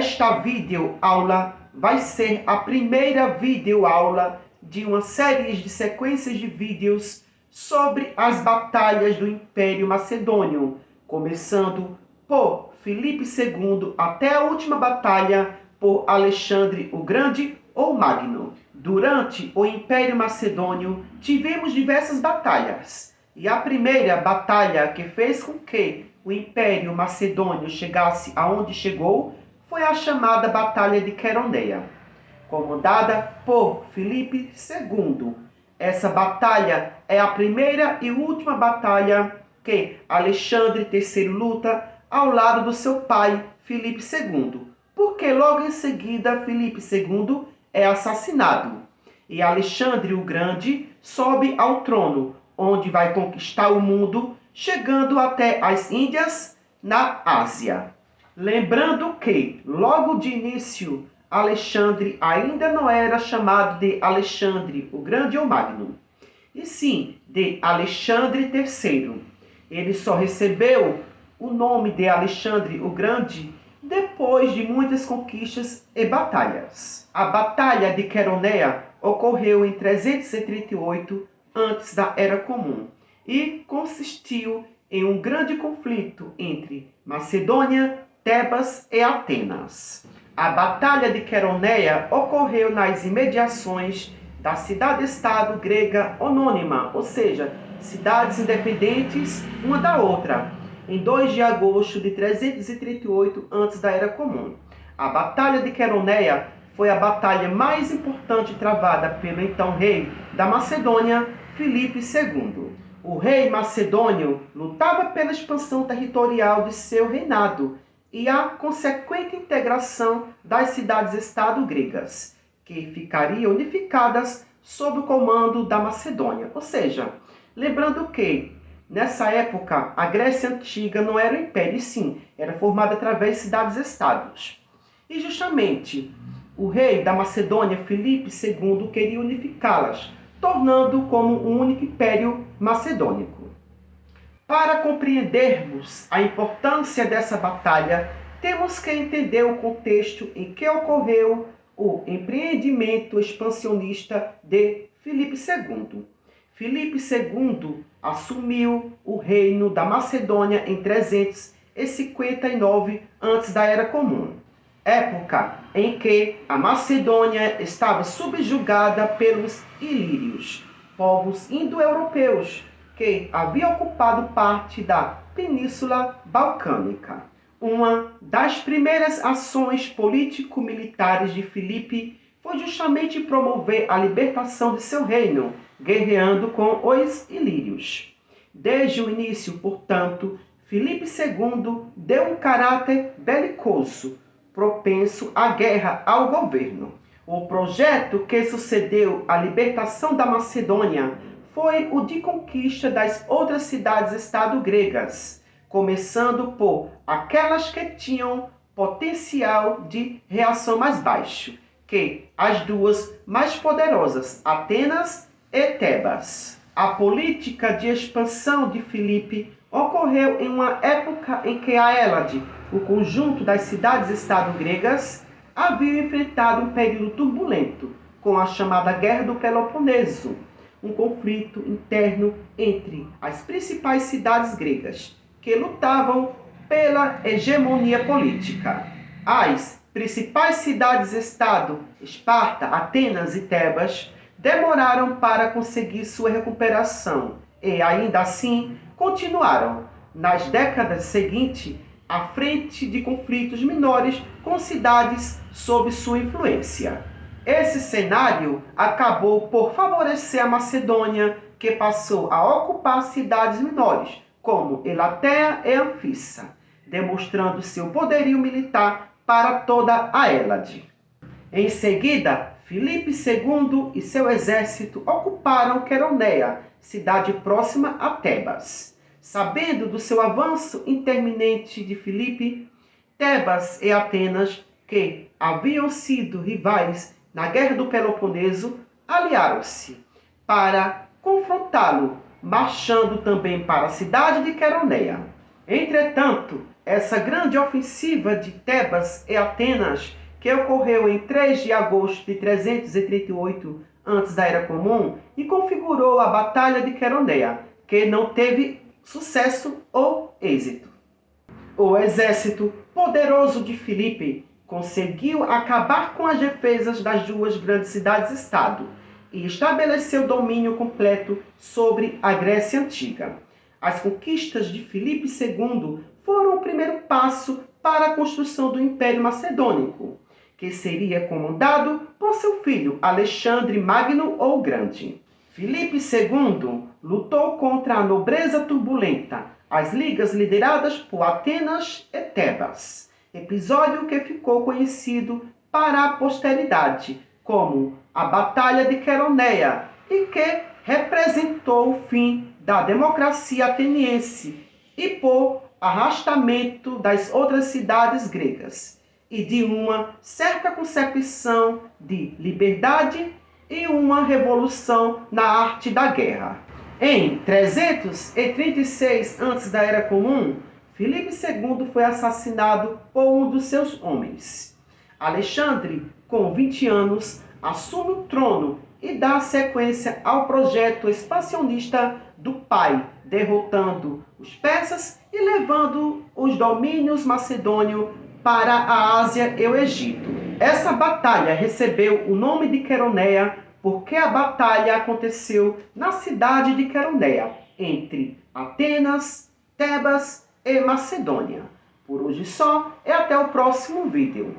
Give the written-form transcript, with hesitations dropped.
Esta videoaula vai ser a primeira videoaula de uma série de sequências de vídeos sobre as batalhas do Império Macedônio, começando por Filipe II até a última batalha por Alexandre o Grande ou Magno. Durante o Império Macedônio, tivemos diversas batalhas, e a primeira batalha que fez com que o Império Macedônio chegasse aonde chegou foi a chamada Batalha de Queroneia, comandada por Filipe II. Essa batalha é a primeira e última batalha que Alexandre III luta ao lado do seu pai, Filipe II, porque logo em seguida Filipe II é assassinado e Alexandre o Grande sobe ao trono, onde vai conquistar o mundo, chegando até as Índias, na Ásia. Lembrando que, logo de início, Alexandre ainda não era chamado de Alexandre o Grande ou Magno, e sim de Alexandre III. Ele só recebeu o nome de Alexandre o Grande depois de muitas conquistas e batalhas. A Batalha de Queroneia ocorreu em 338 antes da Era Comum e consistiu em um grande conflito entre Macedônia, Tebas e Atenas. A Batalha de Queroneia ocorreu nas imediações da cidade-estado grega homônima, ou seja, cidades independentes uma da outra, em 2 de agosto de 338 antes da Era Comum. A Batalha de Queroneia foi a batalha mais importante travada pelo então rei da Macedônia, Filipe II. O rei macedônio lutava pela expansão territorial de seu reinado e a consequente integração das cidades-estado gregas, que ficariam unificadas sob o comando da Macedônia. Ou seja, lembrando que, nessa época, a Grécia Antiga não era um império, e sim, era formada através de cidades-estados. E justamente, o rei da Macedônia, Filipe II, queria unificá-las, tornando como um único império macedônico. Para compreendermos a importância dessa batalha, temos que entender o contexto em que ocorreu o empreendimento expansionista de Filipe II. Filipe II assumiu o reino da Macedônia em 359 antes da Era Comum, época em que a Macedônia estava subjugada pelos ilírios, povos indo-europeus que haviam ocupado parte da Península Balcânica. Uma das primeiras ações político-militares de Filipe foi justamente promover a libertação de seu reino, guerreando com os ilírios. Desde o início, portanto, Filipe II deu um caráter belicoso, propenso à guerra ao governo. O projeto que sucedeu à libertação da Macedônia foi o de conquista das outras cidades-estado gregas, começando por aquelas que tinham potencial de reação mais baixo que as duas mais poderosas, Atenas e Tebas. A política de expansão de Filipe ocorreu em uma época em que a Hélade, o conjunto das cidades-estado gregas, havia enfrentado um período turbulento, com a chamada Guerra do Peloponeso, um conflito interno entre as principais cidades gregas, que lutavam pela hegemonia política. As principais cidades-estado, Esparta, Atenas e Tebas, demoraram para conseguir sua recuperação e, ainda assim, continuaram, nas décadas seguintes, à frente de conflitos menores com cidades sob sua influência. Esse cenário acabou por favorecer a Macedônia, que passou a ocupar cidades menores, como Elatéia e Anfissa, demonstrando seu poderio militar para toda a Hélade. Em seguida, Filipe II e seu exército ocuparam Queroneia, cidade próxima a Tebas. Sabendo do seu avanço interminente de Filipe, Tebas e Atenas, que haviam sido rivais na Guerra do Peloponeso, aliaram-se para confrontá-lo, marchando também para a cidade de Queroneia. Entretanto, essa grande ofensiva de Tebas e Atenas, que ocorreu em 3 de agosto de 338 antes da Era Comum, e configurou a Batalha de Queroneia, que não teve sucesso ou êxito. O exército poderoso de Filipe conseguiu acabar com as defesas das duas grandes cidades-estado e estabeleceu domínio completo sobre a Grécia Antiga. As conquistas de Filipe II foram o primeiro passo para a construção do Império Macedônico, que seria comandado por seu filho Alexandre Magno ou Grande. Filipe II lutou contra a nobreza turbulenta, as ligas lideradas por Atenas e Tebas, episódio que ficou conhecido para a posteridade como a Batalha de Queroneia e que representou o fim da democracia ateniense e por arrastamento das outras cidades gregas e de uma certa concepção de liberdade e uma revolução na arte da guerra. Em 336 antes da Era Comum, Filipe II foi assassinado por um dos seus homens. Alexandre, com 20 anos, assume o trono e dá sequência ao projeto expansionista do pai, derrotando os persas e levando os domínios macedônios para a Ásia e o Egito. Essa batalha recebeu o nome de Queroneia porque a batalha aconteceu na cidade de Queroneia, entre Atenas, Tebas e Macedônia. Por hoje só, e até o próximo vídeo.